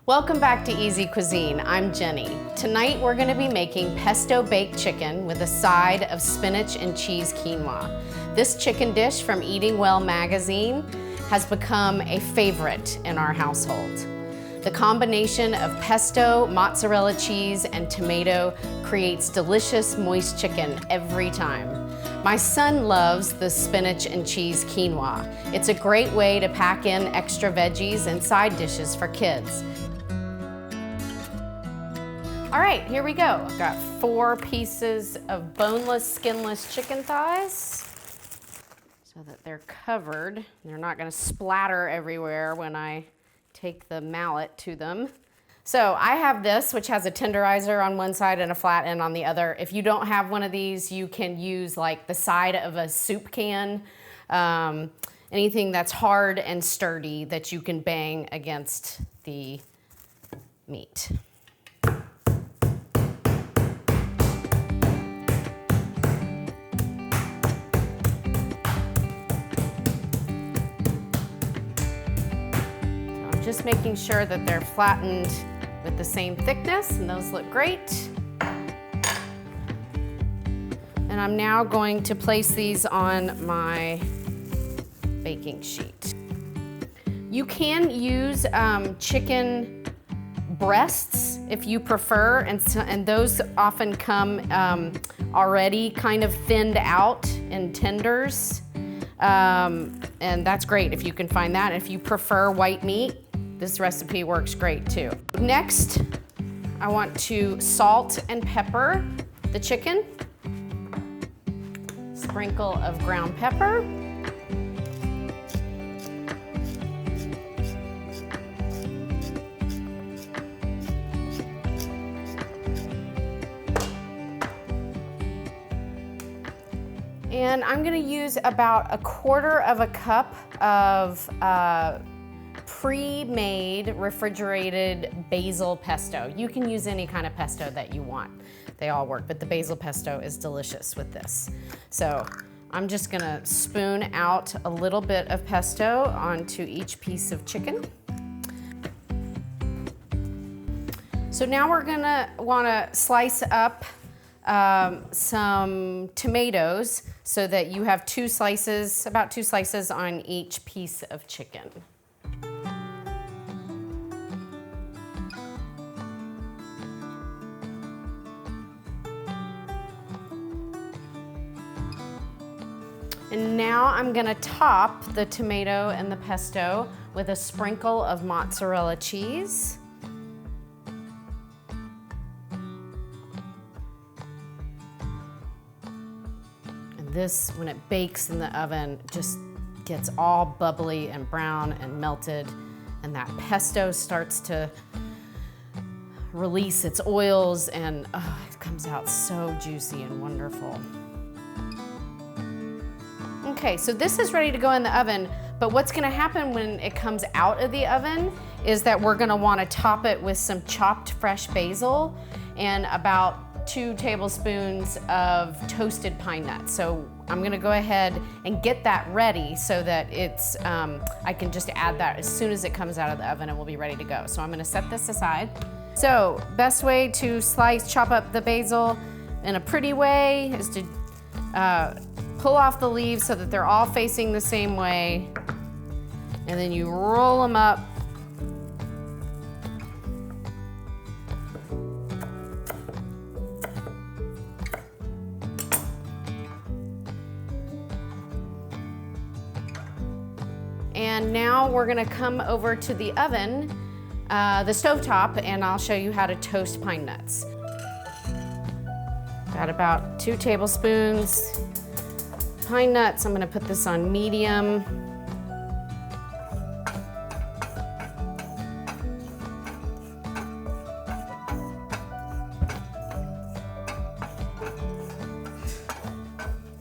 Welcome back to Easy Cuisine. I'm Jenny. Tonight we're going to be making pesto baked chicken with a side of spinach and cheese quinoa. This chicken dish from Eating Well magazine has become a favorite in our household. The combination of pesto, mozzarella cheese, and tomato creates delicious, moist chicken every time. My son loves the spinach and cheese quinoa. It's a great way to pack in extra veggies and side dishes for kids. All right, here we go. I've got 4 pieces of boneless, skinless chicken thighs so that they're covered. They're not gonna splatter everywhere when I take the mallet to them. So I have this, which has a tenderizer on one side and a flat end on the other. If you don't have one of these, you can use like the side of a soup can, anything that's hard and sturdy that you can bang against the meat. Just making sure that they're flattened with the same thickness, and those look great. And I'm now going to place these on my baking sheet. You can use chicken breasts if you prefer, and those often come already kind of thinned out in tenders. And that's great if you can find that. If you prefer white meat, this recipe works great too. Next, I want to salt and pepper the chicken. Sprinkle of ground pepper. And I'm gonna use about 1/4 cup of pre-made refrigerated basil pesto. You can use any kind of pesto that you want. They all work, but the basil pesto is delicious with this. So I'm just gonna spoon out a little bit of pesto onto each piece of chicken. So now we're gonna wanna slice up some tomatoes so that you have 2 slices, about 2 slices on each piece of chicken. And now I'm gonna top the tomato and the pesto with a sprinkle of mozzarella cheese. And this, when it bakes in the oven, just gets all bubbly and brown and melted, and that pesto starts to release its oils, and oh, it comes out so juicy and wonderful. Okay, so this is ready to go in the oven, but what's gonna happen when it comes out of the oven is that we're gonna wanna top it with some chopped fresh basil and about 2 tablespoons of toasted pine nuts. So I'm gonna go ahead and get that ready so that it's, I can just add that as soon as it comes out of the oven and we'll be ready to go. So I'm gonna set this aside. So best way to chop up the basil in a pretty way is to pull off the leaves so that they're all facing the same way, and then you roll them up. And now we're gonna come over to the oven, the stovetop, and I'll show you how to toast pine nuts. Got about 2 tablespoons. Pine nuts, I'm gonna put this on medium.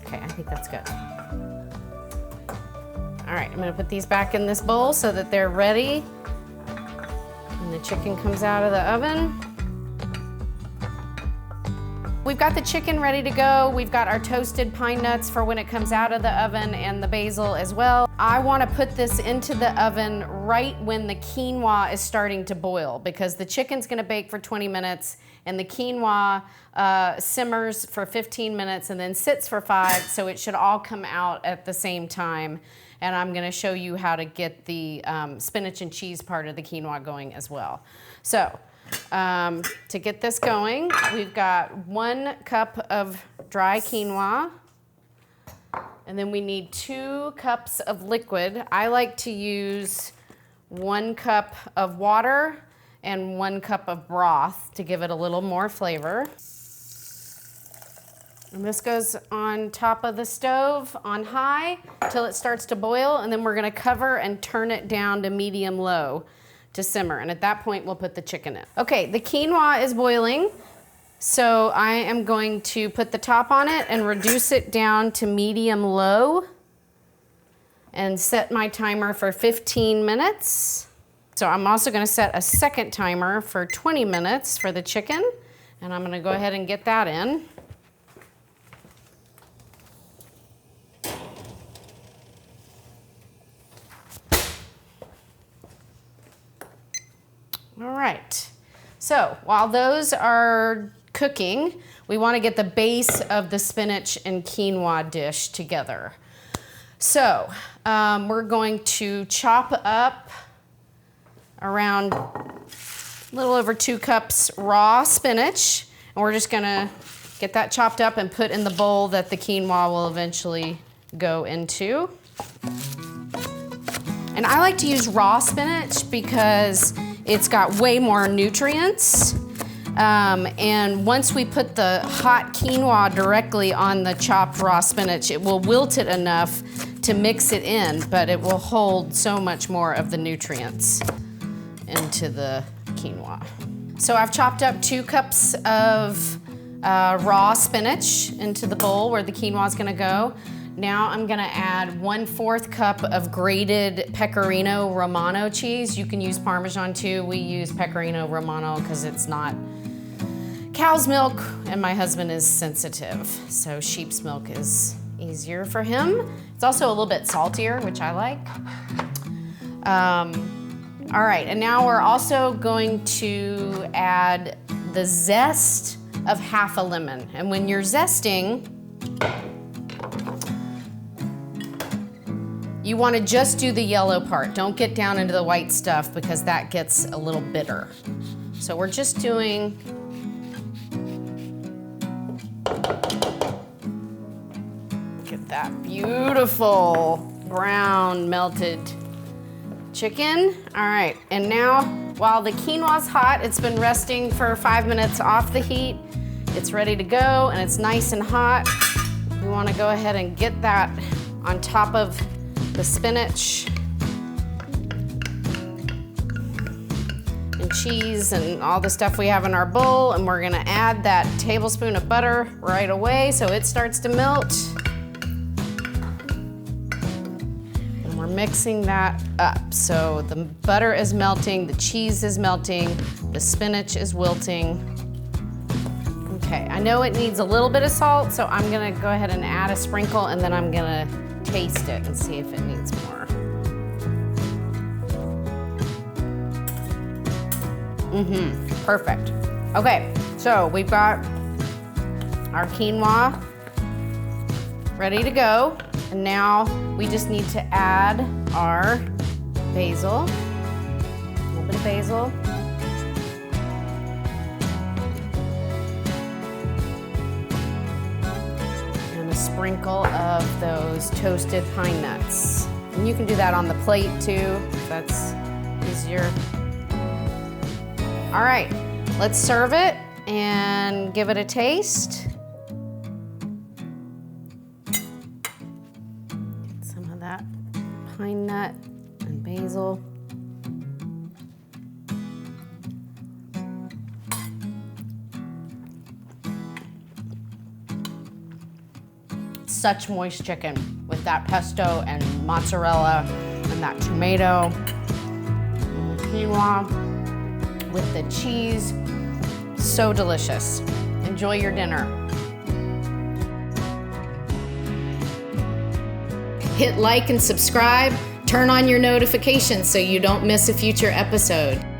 Okay, I think that's good. All right, I'm gonna put these back in this bowl so that they're ready when the chicken comes out of the oven. We've got the chicken ready to go. We've got our toasted pine nuts for when it comes out of the oven and the basil as well. I want to put this into the oven right when the quinoa is starting to boil, because the chicken's going to bake for 20 minutes and the quinoa simmers for 15 minutes and then sits for 5, so it should all come out at the same time. And I'm going to show you how to get the spinach and cheese part of the quinoa going as well. So to get this going, we've got 1 cup of dry quinoa. And then we need 2 cups of liquid. I like to use 1 cup of water and 1 cup of broth to give it a little more flavor. And this goes on top of the stove on high till it starts to boil, and then we're gonna cover and turn it down to medium low to simmer. And at that point, we'll put the chicken in. Okay, the quinoa is boiling. So I am going to put the top on it and reduce it down to medium low and set my timer for 15 minutes. So I'm also going to set a second timer for 20 minutes for the chicken, and I'm going to go ahead and get that in. All right. So while those are cooking, we want to get the base of the spinach and quinoa dish together. So we're going to chop up around a little over 2 cups raw spinach, and we're just gonna get that chopped up and put in the bowl that the quinoa will eventually go into. And I like to use raw spinach because it's got way more nutrients. And once we put the hot quinoa directly on the chopped raw spinach, it will wilt it enough to mix it in, but it will hold so much more of the nutrients into the quinoa. So I've chopped up 2 cups of raw spinach into the bowl where the quinoa is gonna go. Now I'm gonna add 1/4 cup of grated Pecorino Romano cheese. You can use Parmesan too. We use Pecorino Romano because it's not cow's milk, and my husband is sensitive, so sheep's milk is easier for him. It's also a little bit saltier, which I like. All right, and now we're also going to add the zest of half a lemon. And when you're zesting, you want to just do the yellow part. Don't get down into the white stuff because that gets a little bitter. So we're just doing that beautiful brown melted chicken. All right, and now while the quinoa's hot, it's been resting for 5 minutes off the heat. It's ready to go and it's nice and hot. We want to go ahead and get that on top of the spinach and cheese and all the stuff we have in our bowl, and we're gonna add that tablespoon of butter right away so it starts to melt. We're mixing that up. So the butter is melting, the cheese is melting, the spinach is wilting. Okay, I know it needs a little bit of salt, so I'm gonna go ahead and add a sprinkle, and then I'm gonna taste it and see if it needs more. Perfect. Okay, so we've got our quinoa ready to go. And now we just need to add our basil, a little bit of basil. And a sprinkle of those toasted pine nuts. And you can do that on the plate too, if that's easier. All right, let's serve it and give it a taste. That pine nut and basil. Such moist chicken with that pesto and mozzarella and that tomato and the quinoa with the cheese. So delicious. Enjoy your dinner. Hit like and subscribe. Turn on your notifications so you don't miss a future episode.